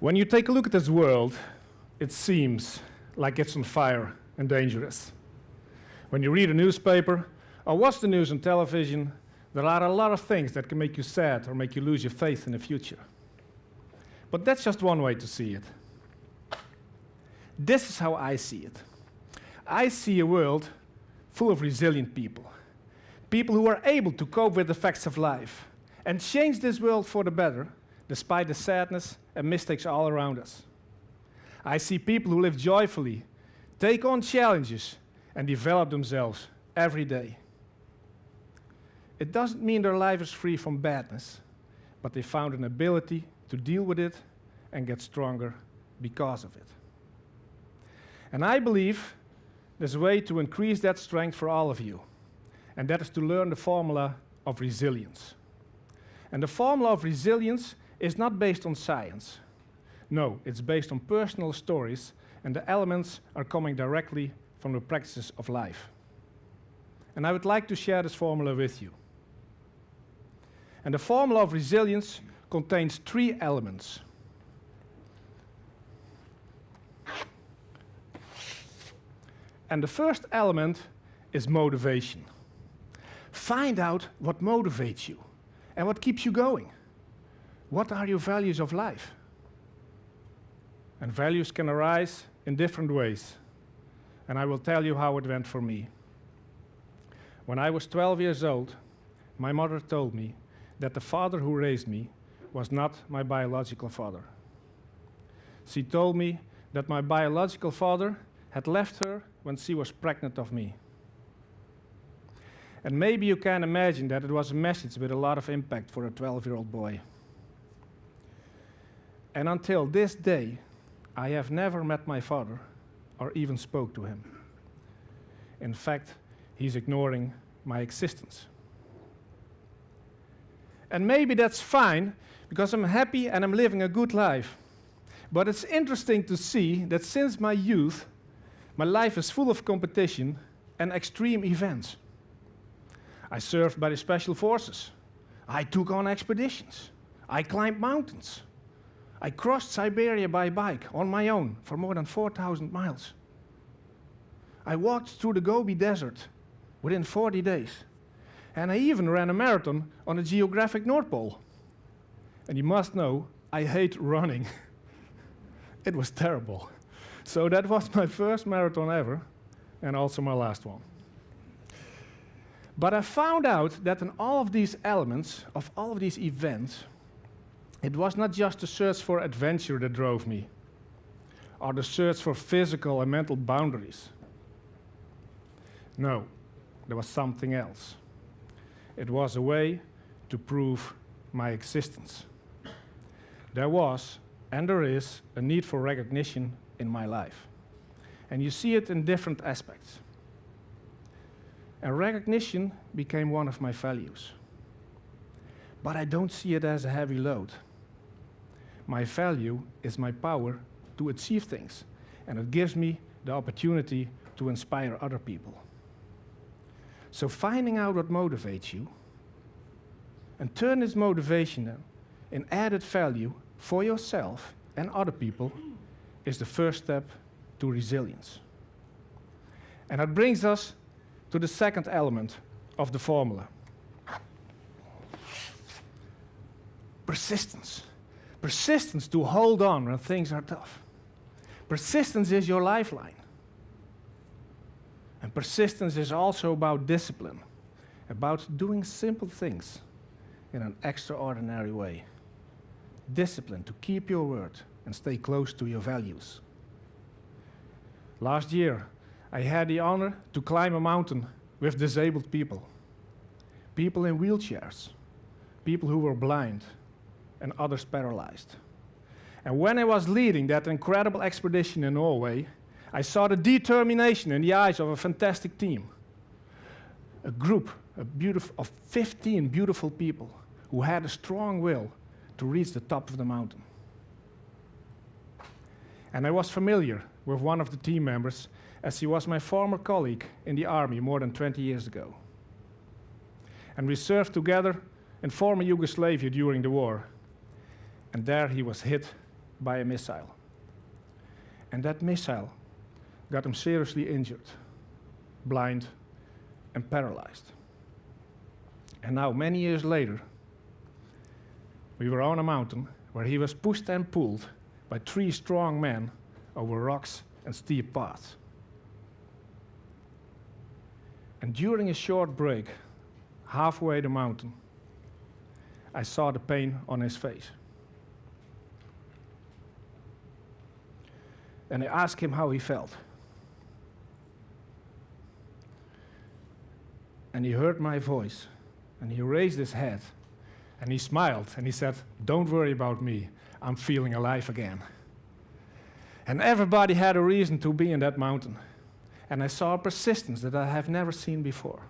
When you take a look at this world, it seems like it's on fire and dangerous. When you read a newspaper or watch the news on television, there are a lot of things that can make you sad or make you lose your faith in the future. But that's just one way to see it. This is how I see it. I see a world full of resilient people. People who are able to cope with the facts of life and change this world for the better, despite the sadness and mistakes all around us. I see people who live joyfully, take on challenges, and develop themselves every day. It doesn't mean their life is free from badness, but they found an ability to deal with it and get stronger because of it. And I believe there's a way to increase that strength for all of you, and that is to learn the formula of resilience. And the formula of resilience is not based on science. No, it's based on personal stories, and the elements are coming directly from the practices of life. And I would like to share this formula with you. And the formula of resilience contains 3 elements. And the first element is motivation. Find out what motivates you and what keeps you going. What are your values of life? And values can arise in different ways. And I will tell you how it went for me. When I was 12 years old, my mother told me that the father who raised me was not my biological father. She told me that my biological father had left her when she was pregnant of me. And maybe you can imagine that it was a message with a lot of impact for a 12-year-old boy. And until this day, I have never met my father or even spoke to him. In fact, he's ignoring my existence. And maybe that's fine, because I'm happy and I'm living a good life. But it's interesting to see that since my youth, my life is full of competition and extreme events. I served by the Special Forces. I took on expeditions. I climbed mountains. I crossed Siberia by bike on my own for more than 4,000 miles. I walked through the Gobi Desert within 40 days. And I even ran a marathon on the geographic North Pole. And you must know, I hate running. It was terrible. So that was my first marathon ever, and also my last one. But I found out that in all of these elements, of all of these events, it was not just the search for adventure that drove me, or the search for physical and mental boundaries. No, there was something else. It was a way to prove my existence. There was, and there is, a need for recognition in my life. And you see it in different aspects. And recognition became one of my values. But I don't see it as a heavy load. My value is my power to achieve things, and it gives me the opportunity to inspire other people. So finding out what motivates you and turn this motivation then in added value for yourself and other people is the first step to resilience. And that brings us to the second element of the formula. Persistence. Persistence to hold on when things are tough. Persistence is your lifeline. And persistence is also about discipline, about doing simple things in an extraordinary way. Discipline to keep your word and stay close to your values. Last year, I had the honor to climb a mountain with disabled people. People in wheelchairs, people who were blind, and others paralyzed. And when I was leading that incredible expedition in Norway, I saw the determination in the eyes of a fantastic team. A group of 15 beautiful people who had a strong will to reach the top of the mountain. And I was familiar with one of the team members, as he was my former colleague in the army more than 20 years ago. And we served together in former Yugoslavia during the war. And there he was hit by a missile. And that missile got him seriously injured, blind, and paralyzed. And now, many years later, we were on a mountain where he was pushed and pulled by 3 strong men over rocks and steep paths. And during a short break, halfway the mountain, I saw the pain on his face. And I asked him how he felt. And he heard my voice, and he raised his head, and he smiled, and he said, "Don't worry about me, I'm feeling alive again." And everybody had a reason to be in that mountain. And I saw a persistence that I have never seen before.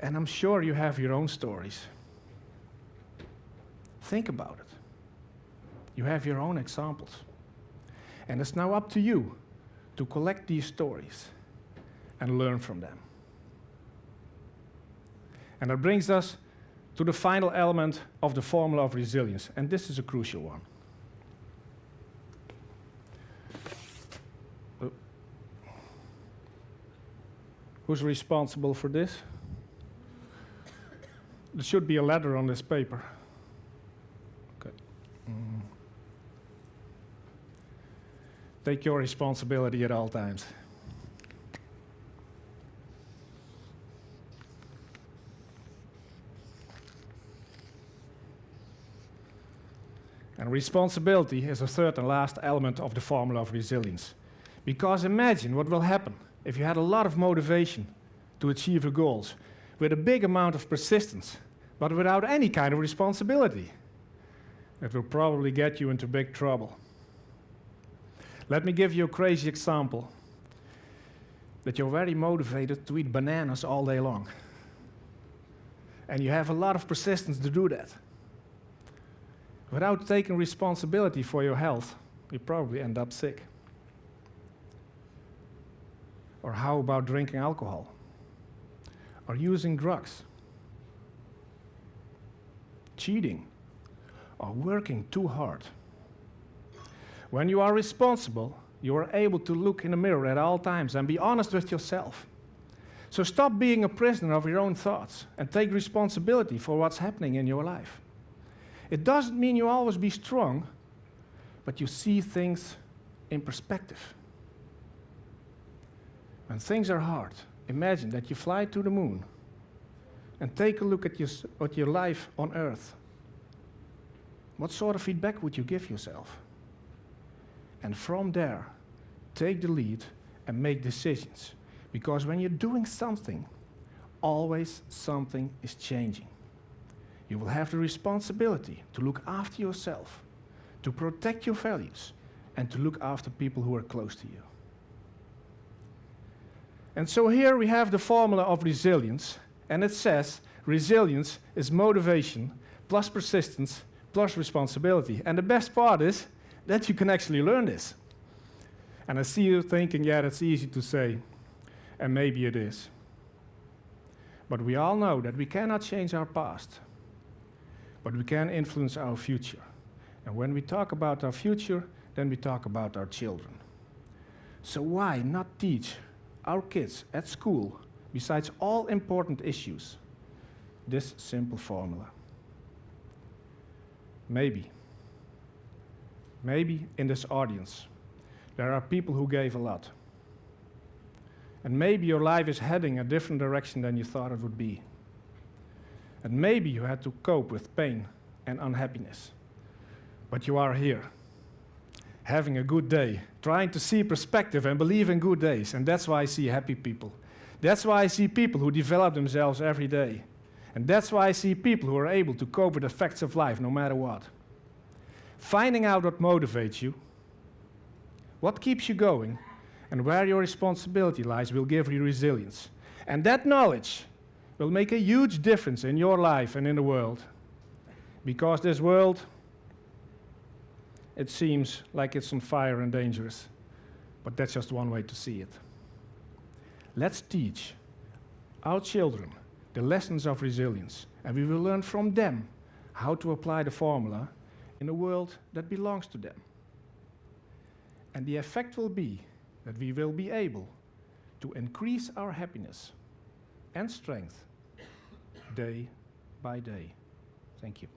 And I'm sure you have your own stories. Think about it. You have your own examples. And it's now up to you to collect these stories and learn from them. And that brings us to the final element of the formula of resilience, and this is a crucial one. Who's responsible for this? There should be a letter on this paper. Okay. Take your responsibility at all times. And responsibility is the third and last element of the formula of resilience. Because imagine what will happen if you had a lot of motivation to achieve your goals with a big amount of persistence, but without any kind of responsibility. It will probably get you into big trouble. Let me give you a crazy example. That you're very motivated to eat bananas all day long. And you have a lot of persistence to do that. Without taking responsibility for your health, you probably end up sick. Or how about drinking alcohol? Or using drugs? Cheating? Or working too hard? When you are responsible, you are able to look in the mirror at all times and be honest with yourself. So stop being a prisoner of your own thoughts and take responsibility for what's happening in your life. It doesn't mean you always be strong, but you see things in perspective. When things are hard, imagine that you fly to the moon and take a look at your life on Earth. What sort of feedback would you give yourself? And from there, take the lead and make decisions. Because when you're doing something, always something is changing. You will have the responsibility to look after yourself, to protect your values, and to look after people who are close to you. And so here we have the formula of resilience, and it says resilience is motivation plus persistence plus responsibility. And the best part is that you can actually learn this. And I see you thinking, yeah, that's easy to say, and maybe it is. But we all know that we cannot change our past, but we can influence our future. And when we talk about our future, then we talk about our children. So why not teach our kids at school, besides all important issues, this simple formula? Maybe in this audience, there are people who gave a lot. And maybe your life is heading a different direction than you thought it would be. And maybe you had to cope with pain and unhappiness. But you are here, having a good day, trying to see perspective and believe in good days. And that's why I see happy people. That's why I see people who develop themselves every day. And that's why I see people who are able to cope with the facts of life no matter what. Finding out what motivates you, what keeps you going, and where your responsibility lies will give you resilience. And that knowledge will make a huge difference in your life and in the world. Because this world, it seems like it's on fire and dangerous. But that's just one way to see it. Let's teach our children the lessons of resilience, and we will learn from them how to apply the formula in a world that belongs to them. And the effect will be that we will be able to increase our happiness and strength day by day. Thank you.